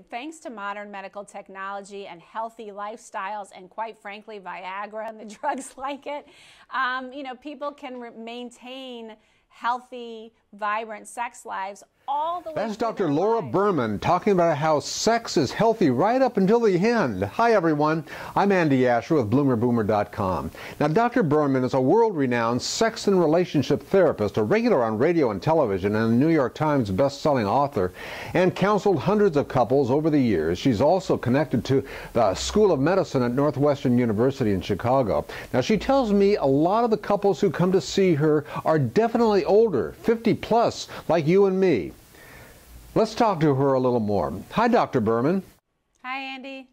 Thanks to modern medical technology and healthy lifestyles, and quite frankly, Viagra and the drugs like it, people can maintain healthy, vibrant sex lives all the way. That's Dr. Laura Berman talking about how sex is healthy right up until the end. Hi, everyone. I'm Andy Asher with BloomerBoomer.com. Now, Dr. Berman is a world-renowned sex and relationship therapist, a regular on radio and television, and a New York Times best-selling author, and counseled hundreds of couples over the years. She's also connected to the School of Medicine at Northwestern University in Chicago. Now, she tells me a lot of the couples who come to see her are definitely older, 50 plus, like you and me. Let's talk to her a little more. Hi, Dr. Berman. Hi, Andy.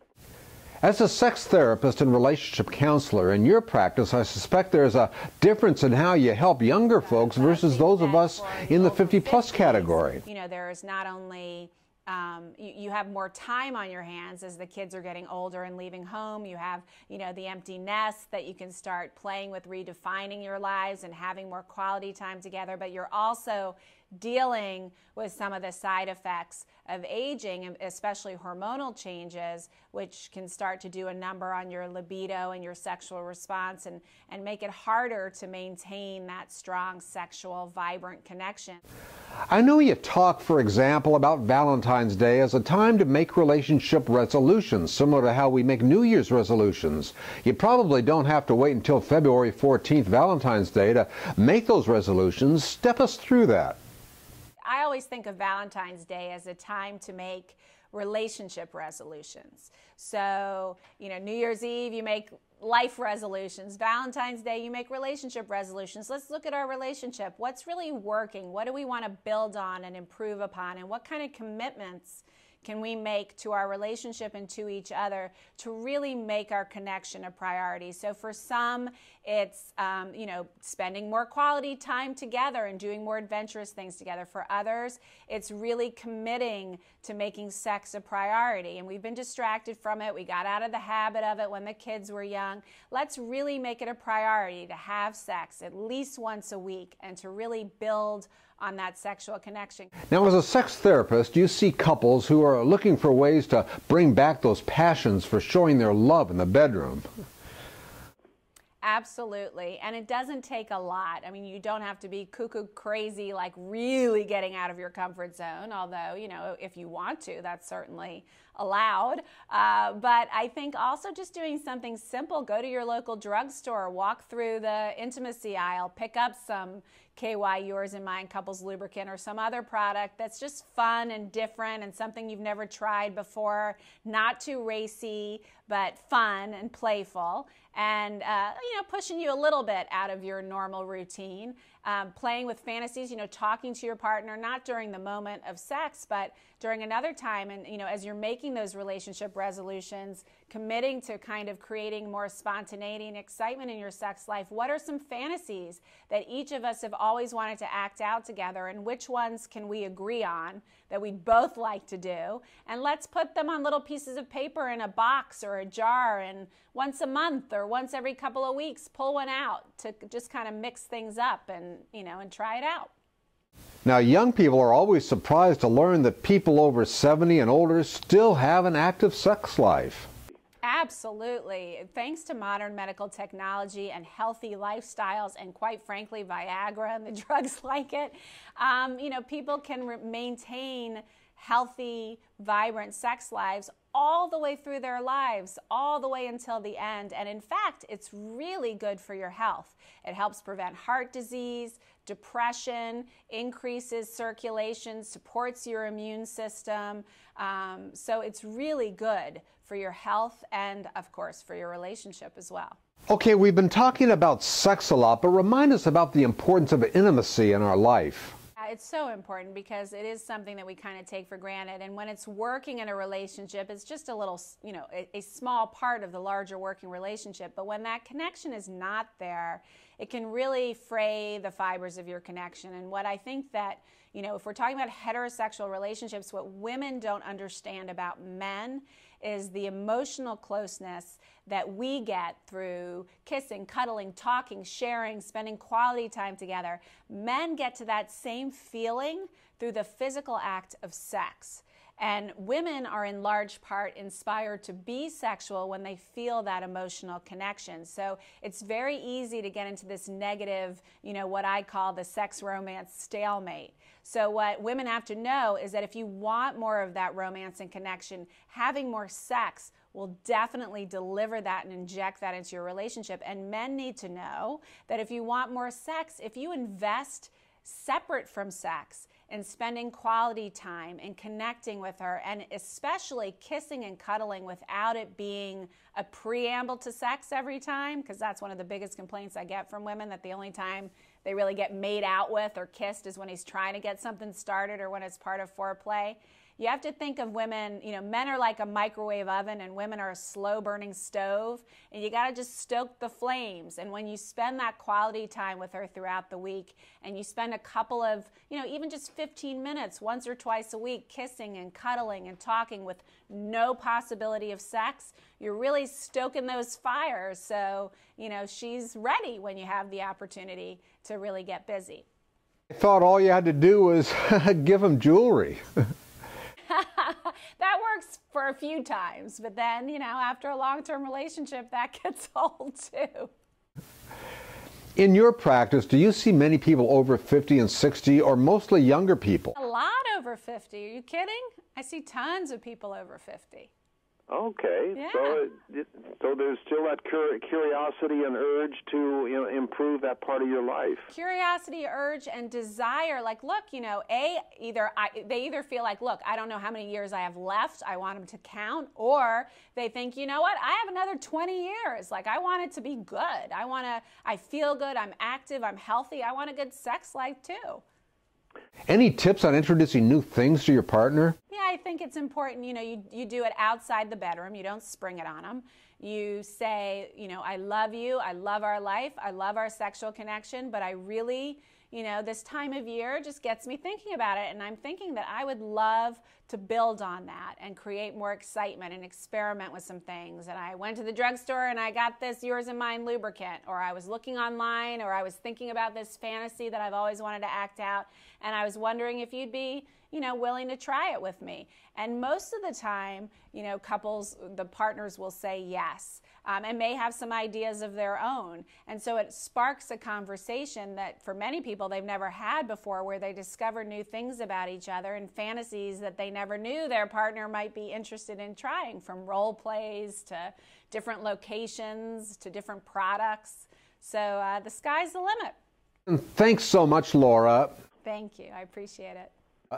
As a sex therapist and relationship counselor in your practice, I suspect there's a difference in how you help younger folks versus those of us in the 50-plus category. You know, there's not only you have more time on your hands as the kids are getting older and leaving home. You have, the empty nest that you can start playing with, redefining your lives and having more quality time together. But you're also dealing with some of the side effects of aging, especially hormonal changes, which can start to do a number on your libido and your sexual response and make it harder to maintain that strong sexual, vibrant connection. I know you talk, for example, about Valentine's Day as a time to make relationship resolutions, similar to how we make New Year's resolutions. You probably don't have to wait until February 14th, Valentine's Day, to make those resolutions. Step us through that. I always think of Valentine's Day as a time to make relationship resolutions. So, New Year's Eve, you make life resolutions. Valentine's Day, you make relationship resolutions. Let's look at our relationship. What's really working? What do we want to build on and improve upon? And what kind of commitments can we make to our relationship and to each other to really make our connection a priority? So for some, it's, spending more quality time together and doing more adventurous things together. For others, it's really committing to making sex a priority. And we've been distracted from it. We got out of the habit of it when the kids were young. Let's really make it a priority to have sex at least once a week and to really build on that sexual connection. Now, as a sex therapist, you see couples who are looking for ways to bring back those passions for showing their love in the bedroom. Absolutely. And it doesn't take a lot. I mean, you don't have to be cuckoo crazy, like really getting out of your comfort zone, although, if you want to, that's certainly allowed. But I think also just doing something simple, go to your local drugstore, walk through the intimacy aisle, pick up some KY Yours and Mine couples lubricant or some other product that's just fun and different and something you've never tried before, not too racy, but fun and playful, and pushing you a little bit out of your normal routine, playing with fantasies, talking to your partner, not during the moment of sex, but during another time. And, as you're making those relationship resolutions, committing to kind of creating more spontaneity and excitement in your sex life, what are some fantasies that each of us have always wanted to act out together, and which ones can we agree on that we both like to do? And let's put them on little pieces of paper in a box or a jar, and once a month or once every couple of weeks, pull one out to just kind of mix things up and try it out. Now, young people are always surprised to learn that people over 70 and older still have an active sex life. Absolutely. Thanks to modern medical technology and healthy lifestyles and quite frankly, Viagra and the drugs like it, people can maintain healthy, vibrant sex lives all the way through their lives, all the way until the end. And in fact, it's really good for your health. It helps prevent heart disease, depression, increases circulation, supports your immune system. So it's really good for your health and, of course, for your relationship as well. Okay, we've been talking about sex a lot, but remind us about the importance of intimacy in our life. It's so important because it is something that we kind of take for granted. And when it's working in a relationship, it's just a little, a small part of the larger working relationship. But when that connection is not there, it can really fray the fibers of your connection. And what I think that, if we're talking about heterosexual relationships, what women don't understand about men is the emotional closeness that we get through kissing, cuddling, talking, sharing, spending quality time together. Men get to that same feeling through the physical act of sex. And women are in large part inspired to be sexual when they feel that emotional connection. So it's very easy to get into this negative, what I call the sex romance stalemate. So what women have to know is that if you want more of that romance and connection, having more sex will definitely deliver that and inject that into your relationship. And men need to know that if you want more sex, if you invest separate from sex in spending quality time and connecting with her, and especially kissing and cuddling without it being a preamble to sex every time, because that's one of the biggest complaints I get from women, that the only time they really get made out with or kissed is when he's trying to get something started or when it's part of foreplay. You have to think of women, men are like a microwave oven and women are a slow burning stove, and you got to just stoke the flames. And when you spend that quality time with her throughout the week and you spend a couple of, even just 15 minutes once or twice a week kissing and cuddling and talking with no possibility of sex, you're really stoking those fires. So, she's ready when you have the opportunity to really get busy. I thought all you had to do was give him jewelry. That works for a few times, but then, after a long-term relationship, that gets old too. In your practice, do you see many people over 50 and 60, or mostly younger people? A lot over 50. Are you kidding? I see tons of people over 50. Okay, Yeah. So there's still that curiosity and urge to improve that part of your life. Curiosity, urge, and desire. Like, look, they either feel like, look, I don't know how many years I have left, I want them to count, or they think, you know what, I have another 20 years. Like, I want it to be good. I feel good, I'm active, I'm healthy, I want a good sex life too. Any tips on introducing new things to your partner? Yeah, I think it's important, you do it outside the bedroom. You don't spring it on them. You say, I love you, I love our life, I love our sexual connection, but I really, this time of year just gets me thinking about it, and I'm thinking that I would love to build on that and create more excitement and experiment with some things. And I went to the drugstore and I got this Yours and Mine lubricant, or I was looking online, or I was thinking about this fantasy that I've always wanted to act out, and I was wondering if you'd be willing to try it with me. And most of the time, couples, the partners will say yes, and may have some ideas of their own. And so it sparks a conversation that for many people they've never had before, where they discover new things about each other and fantasies that they never knew their partner might be interested in trying, from role plays to different locations to different products. So the sky's the limit. And thanks so much, Laura. Thank you. I appreciate it.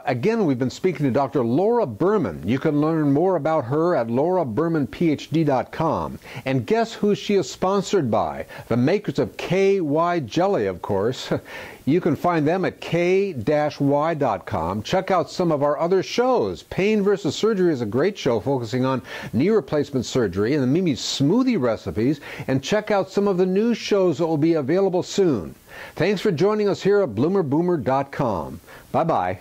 Again, we've been speaking to Dr. Laura Berman. You can learn more about her at laurabermanphd.com. And guess who she is sponsored by? The makers of KY Jelly, of course. You can find them at k-y.com. Check out some of our other shows. Pain vs. Surgery is a great show focusing on knee replacement surgery, and the Mimi's smoothie recipes. And check out some of the new shows that will be available soon. Thanks for joining us here at bloomerboomer.com. Bye-bye.